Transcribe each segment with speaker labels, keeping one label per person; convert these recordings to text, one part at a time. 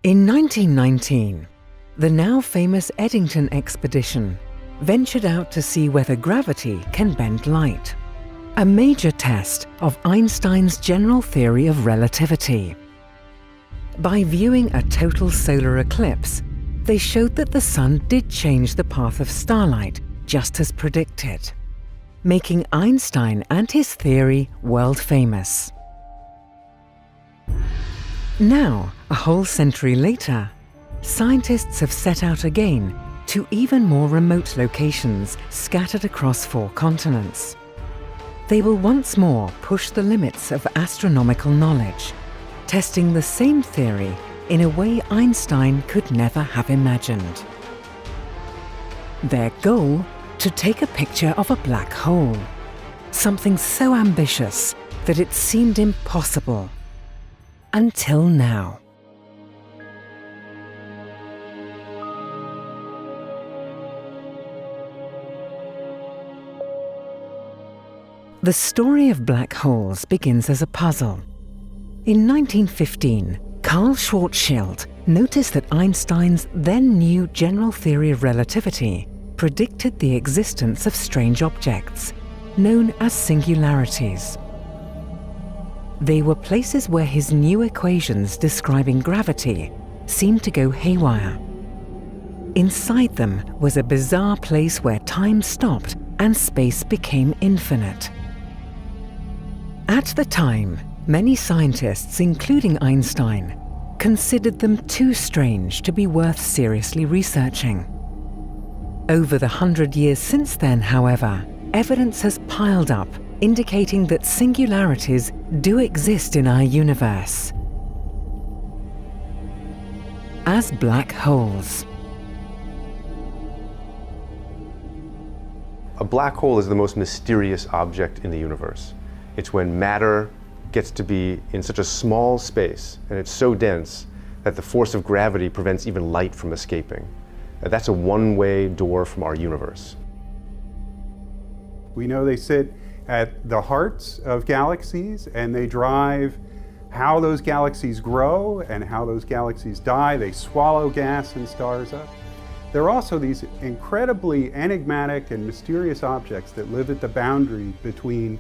Speaker 1: In 1919, the now famous Eddington expedition ventured out to see whether gravity can bend light, a major test of Einstein's general theory of relativity. By viewing a total solar eclipse, they showed that the sun did change the path of starlight just as predicted, making Einstein and his theory world famous. Now, a whole century later, scientists have set out again to even more remote locations scattered across 4 continents. They will once more push the limits of astronomical knowledge, testing the same theory in a way Einstein could never have imagined. Their goal: to take a picture of a black hole, something so ambitious that it seemed impossible. Until now. The story of black holes begins as a puzzle. In 1915, Carl Schwarzschild noticed that Einstein's then new general theory of relativity predicted the existence of strange objects, known as singularities. They were places where his new equations describing gravity seemed to go haywire. Inside them was a bizarre place where time stopped and space became infinite. At the time, many scientists, including Einstein, considered them too strange to be worth seriously researching. Over the 100 years since then, however, evidence has piled up indicating that singularities do exist in our universe as black holes.
Speaker 2: A black hole is the most mysterious object in the universe. It's when matter gets to be in such a small space and it's so dense that the force of gravity prevents even light from escaping. That's a one-way door from our universe.
Speaker 3: We know they sit at the hearts of galaxies, and they drive how those galaxies grow and how those galaxies die. They swallow gas and stars up. There are also these incredibly enigmatic and mysterious objects that live at the boundary between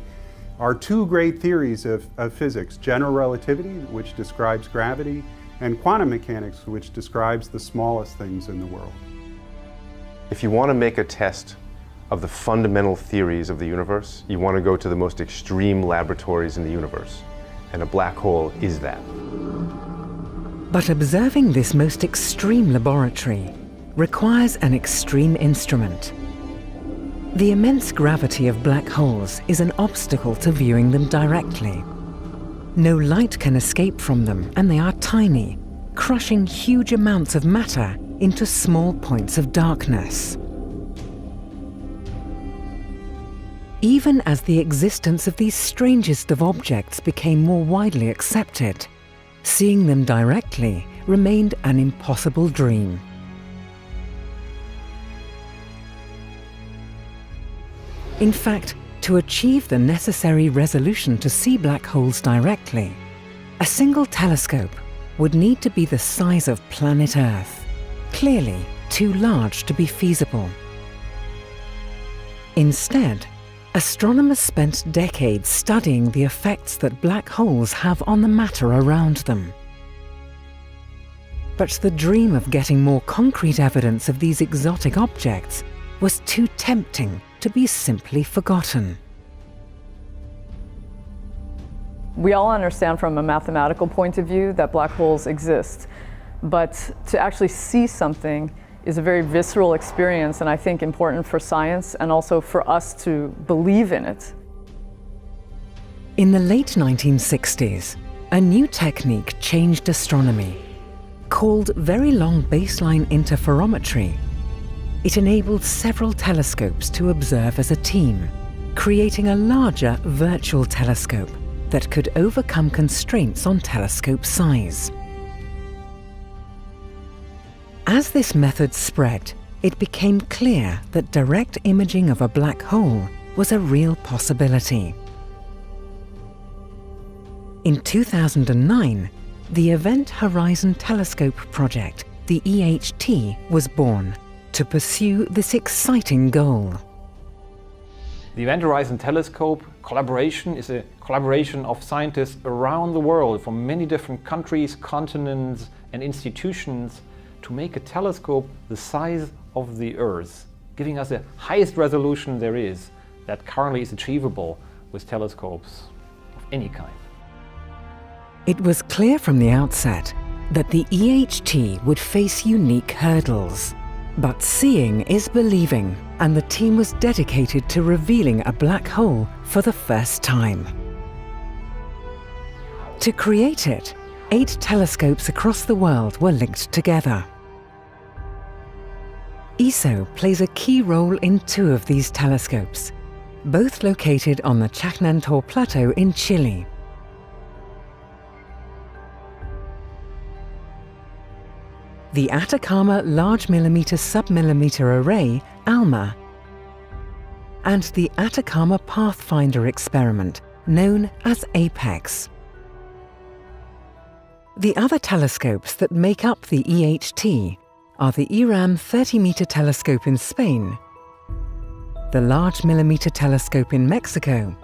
Speaker 3: our 2 great theories of physics, general relativity, which describes gravity, and quantum mechanics, which describes the smallest things in the world.
Speaker 2: If you want to make a test of the fundamental theories of the universe, you want to go to the most extreme laboratories in the universe, and a black hole is that.
Speaker 1: But observing this most extreme laboratory requires an extreme instrument. The immense gravity of black holes is an obstacle to viewing them directly. No light can escape from them, and they are tiny, crushing huge amounts of matter into small points of darkness. Even as the existence of these strangest of objects became more widely accepted, seeing them directly remained an impossible dream. In fact, to achieve the necessary resolution to see black holes directly, a single telescope would need to be the size of planet Earth, clearly too large to be feasible. Instead, astronomers spent decades studying the effects that black holes have on the matter around them. But the dream of getting more concrete evidence of these exotic objects was too tempting to be simply forgotten.
Speaker 4: We all understand from a mathematical point of view that black holes exist, but to actually see something is a very visceral experience, and I think important for science and also for us to believe in it.
Speaker 1: In the late 1960s, a new technique changed astronomy. Called very long baseline interferometry, it enabled several telescopes to observe as a team, creating a larger virtual telescope that could overcome constraints on telescope size. As this method spread, it became clear that direct imaging of a black hole was a real possibility. In 2009, the Event Horizon Telescope project, the EHT, was born to pursue this exciting goal.
Speaker 5: The Event Horizon Telescope collaboration is a collaboration of scientists around the world from many different countries, continents and institutions to make a telescope the size of the Earth, giving us the highest resolution there is that currently is achievable with telescopes of any kind.
Speaker 1: It was clear from the outset that the EHT would face unique hurdles. But seeing is believing, and the team was dedicated to revealing a black hole for the first time. To create it, 8 telescopes across the world were linked together. ESO plays a key role in 2 of these telescopes, both located on the Chacnantor Plateau in Chile. The Atacama Large Millimeter Submillimeter Array, ALMA, and the Atacama Pathfinder experiment, known as APEX. The other telescopes that make up the EHT are the IRAM 30-meter telescope in Spain, the Large Millimeter telescope in Mexico,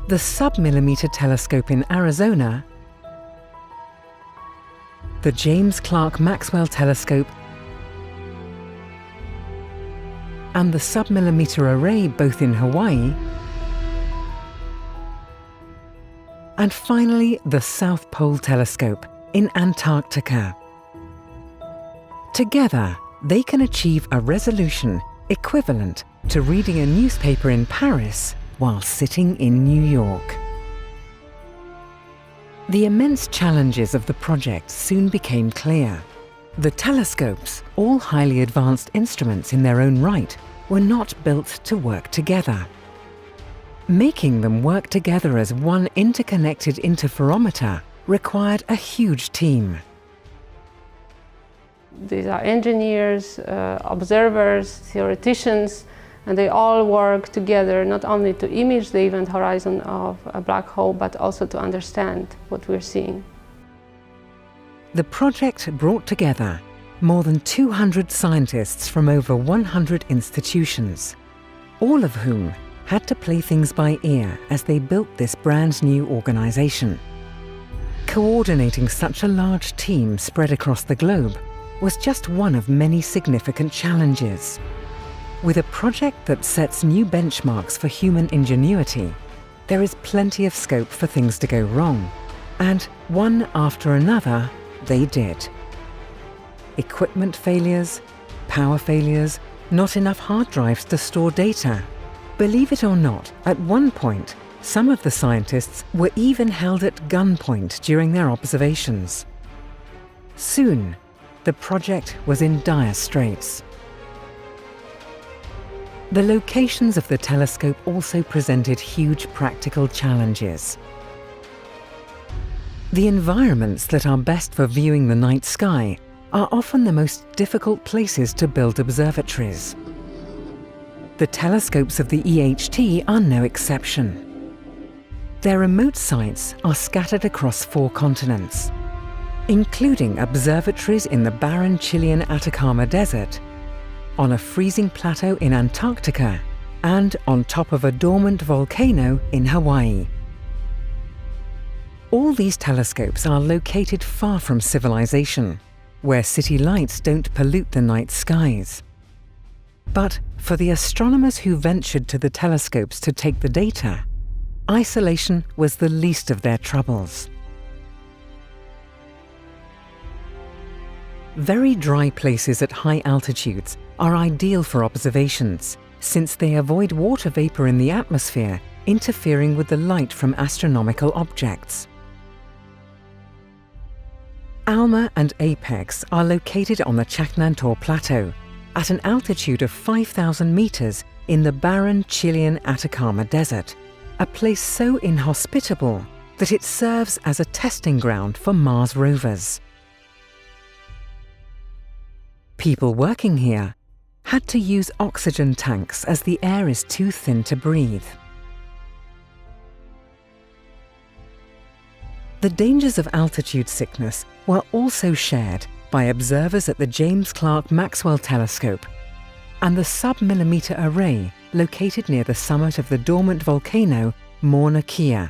Speaker 1: the Submillimeter telescope in Arizona, the James Clerk Maxwell Telescope, and the Submillimeter Array both in Hawaii, and finally the South Pole Telescope in Antarctica. Together, they can achieve a resolution equivalent to reading a newspaper in Paris while sitting in New York. The immense challenges of the project soon became clear. The telescopes, all highly advanced instruments in their own right, were not built to work together. Making them work together as one interconnected interferometer required a huge team.
Speaker 6: These are engineers, observers, theoreticians, and they all work together not only to image the event horizon of a black hole, but also to understand what we're seeing.
Speaker 1: The project brought together more than 200 scientists from over 100 institutions, all of whom had to play things by ear as they built this brand new organization. Coordinating such a large team spread across the globe was just one of many significant challenges. With a project that sets new benchmarks for human ingenuity, there is plenty of scope for things to go wrong. And one after another, they did. Equipment failures, power failures, not enough hard drives to store data. Believe it or not, at one point, some of the scientists were even held at gunpoint during their observations. Soon, the project was in dire straits. The locations of the telescope also presented huge practical challenges. The environments that are best for viewing the night sky are often the most difficult places to build observatories. The telescopes of the EHT are no exception. Their remote sites are scattered across 4 continents, including observatories in the barren Chilean Atacama Desert, on a freezing plateau in Antarctica, and on top of a dormant volcano in Hawaii. All these telescopes are located far from civilization, where city lights don't pollute the night skies. But for the astronomers who ventured to the telescopes to take the data, isolation was the least of their troubles. Very dry places at high altitudes are ideal for observations, since they avoid water vapor in the atmosphere interfering with the light from astronomical objects. ALMA and APEX are located on the Chacnantor Plateau, at an altitude of 5,000 meters in the barren Chilean Atacama Desert, a place so inhospitable that it serves as a testing ground for Mars rovers. People working here had to use oxygen tanks as the air is too thin to breathe. The dangers of altitude sickness were also shared by observers at the James Clerk Maxwell Telescope and the sub-millimeter array located near the summit of the dormant volcano Mauna Kea.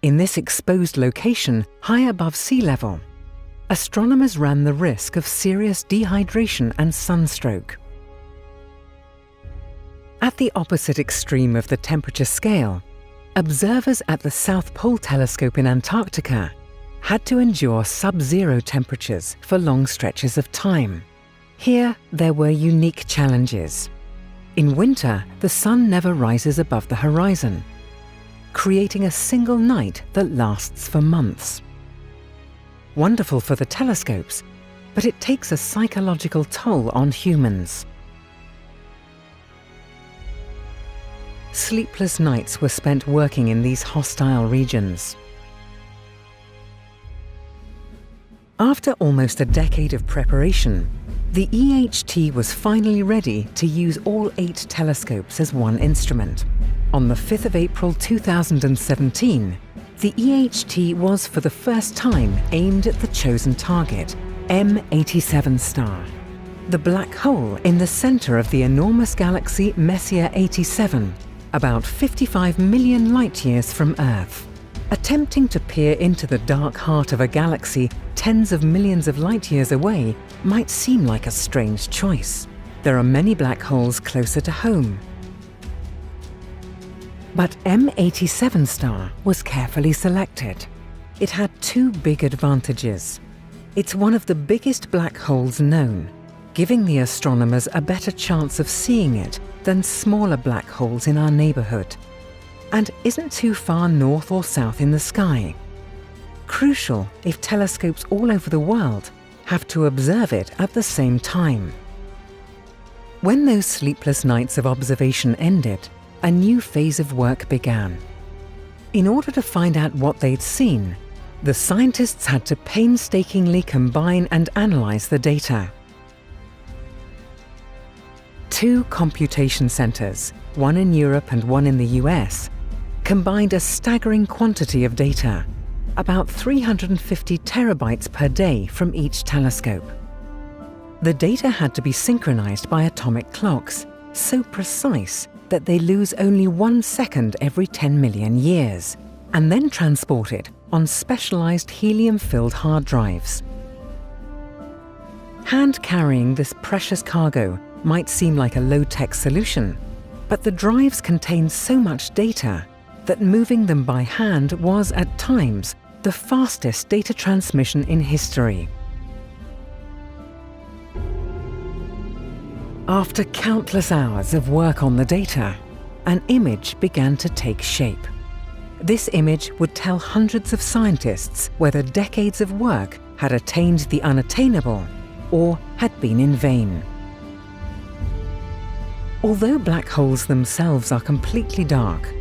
Speaker 1: In this exposed location, high above sea level, astronomers ran the risk of serious dehydration and sunstroke. At the opposite extreme of the temperature scale, observers at the South Pole Telescope in Antarctica had to endure sub-zero temperatures for long stretches of time. Here, there were unique challenges. In winter, the sun never rises above the horizon, creating a single night that lasts for months. Wonderful for the telescopes, but it takes a psychological toll on humans. Sleepless nights were spent working in these hostile regions. After almost a decade of preparation, the EHT was finally ready to use all 8 telescopes as one instrument. On the 5th of April 2017, the EHT was for the first time aimed at the chosen target, M87 star, the black hole in the center of the enormous galaxy Messier 87, about 55 million light-years from Earth. Attempting to peer into the dark heart of a galaxy tens of millions of light-years away might seem like a strange choice. There are many black holes closer to home. But M87 star was carefully selected. It had 2 big advantages. It's one of the biggest black holes known, giving the astronomers a better chance of seeing it than smaller black holes in our neighborhood, and isn't too far north or south in the sky. Crucial if telescopes all over the world have to observe it at the same time. When those sleepless nights of observation ended, a new phase of work began. In order to find out what they'd seen, the scientists had to painstakingly combine and analyze the data. 2 computation centers, one in Europe and one in the US, combined a staggering quantity of data, about 350 terabytes per day from each telescope. The data had to be synchronized by atomic clocks, so precise that they lose only 1 second every 10 million years, and then transported on specialized helium-filled hard drives. Hand-carrying this precious cargo might seem like a low-tech solution, but the drives contained so much data that moving them by hand was, at times, the fastest data transmission in history. After countless hours of work on the data, an image began to take shape. This image would tell hundreds of scientists whether decades of work had attained the unattainable or had been in vain. Although black holes themselves are completely dark,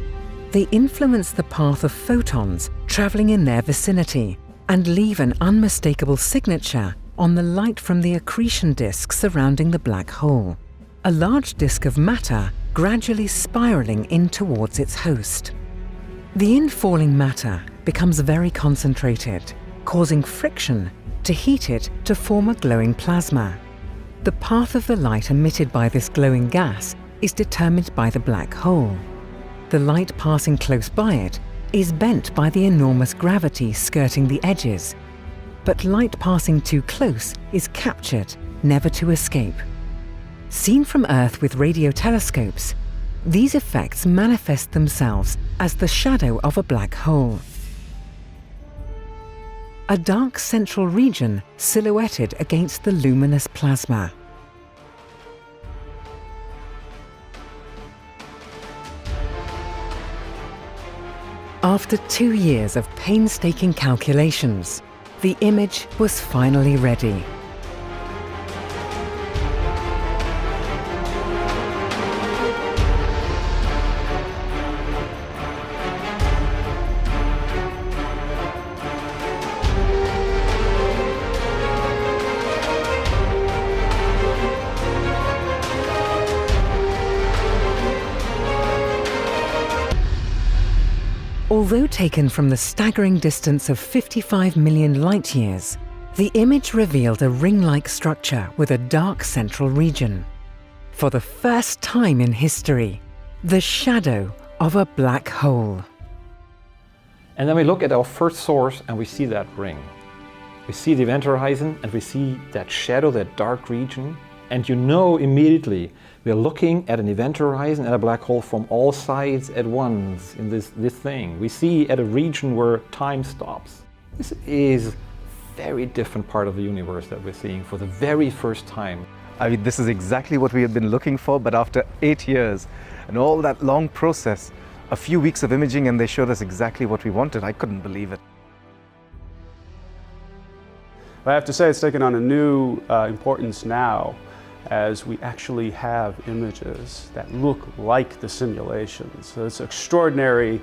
Speaker 1: they influence the path of photons traveling in their vicinity and leave an unmistakable signature on the light from the accretion disk surrounding the black hole, a large disk of matter gradually spiraling in towards its host. The infalling matter becomes very concentrated, causing friction to heat it to form a glowing plasma. The path of the light emitted by this glowing gas is determined by the black hole. The light passing close by it is bent by the enormous gravity skirting the edges, but light passing too close is captured, never to escape. Seen from Earth with radio telescopes, these effects manifest themselves as the shadow of a black hole. A dark central region silhouetted against the luminous plasma. After 2 years of painstaking calculations, the image was finally ready. Although taken from the staggering distance of 55 million light-years, the image revealed a ring-like structure with a dark central region. For the first time in history, the shadow of a black hole.
Speaker 5: And then we look at our first source and we see that ring. We see the event horizon and we see that shadow, that dark region. And you know immediately we're looking at an event horizon and a black hole from all sides at once in this thing. We see at a region where time stops. This is a very different part of the universe that we're seeing for the very first time.
Speaker 7: I mean, this is exactly what we had been looking for, but after 8 years and all that long process, a few weeks of imaging and they showed us exactly what we wanted. I couldn't believe it.
Speaker 8: I have to say it's taken on a new importance now as we actually have images that look like the simulations. So it's an extraordinary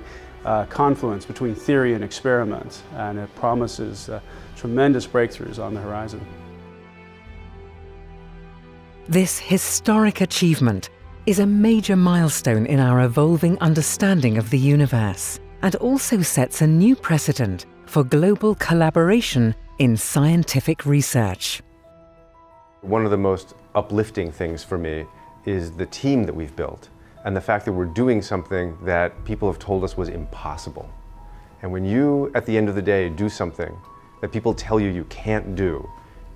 Speaker 8: confluence between theory and experiment, and it promises tremendous breakthroughs on the horizon.
Speaker 1: This historic achievement is a major milestone in our evolving understanding of the universe, and also sets a new precedent for global collaboration in scientific research.
Speaker 2: One of the most uplifting things for me is the team that we've built and the fact that we're doing something that people have told us was impossible. And when you, at the end of the day, do something that people tell you you can't do,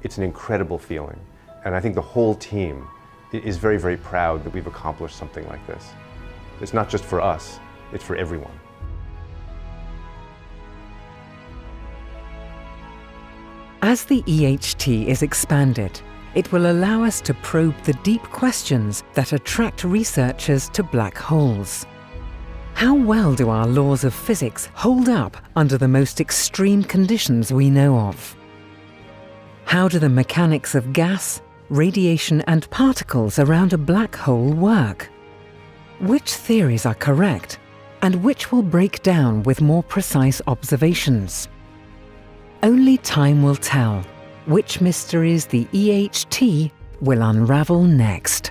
Speaker 2: it's an incredible feeling. And I think the whole team is very, very proud that we've accomplished something like this. It's not just for us, it's for everyone.
Speaker 1: As the EHT is expanded, it will allow us to probe the deep questions that attract researchers to black holes. How well do our laws of physics hold up under the most extreme conditions we know of? How do the mechanics of gas, radiation and particles around a black hole work? Which theories are correct, and which will break down with more precise observations? Only time will tell which mysteries the EHT will unravel next.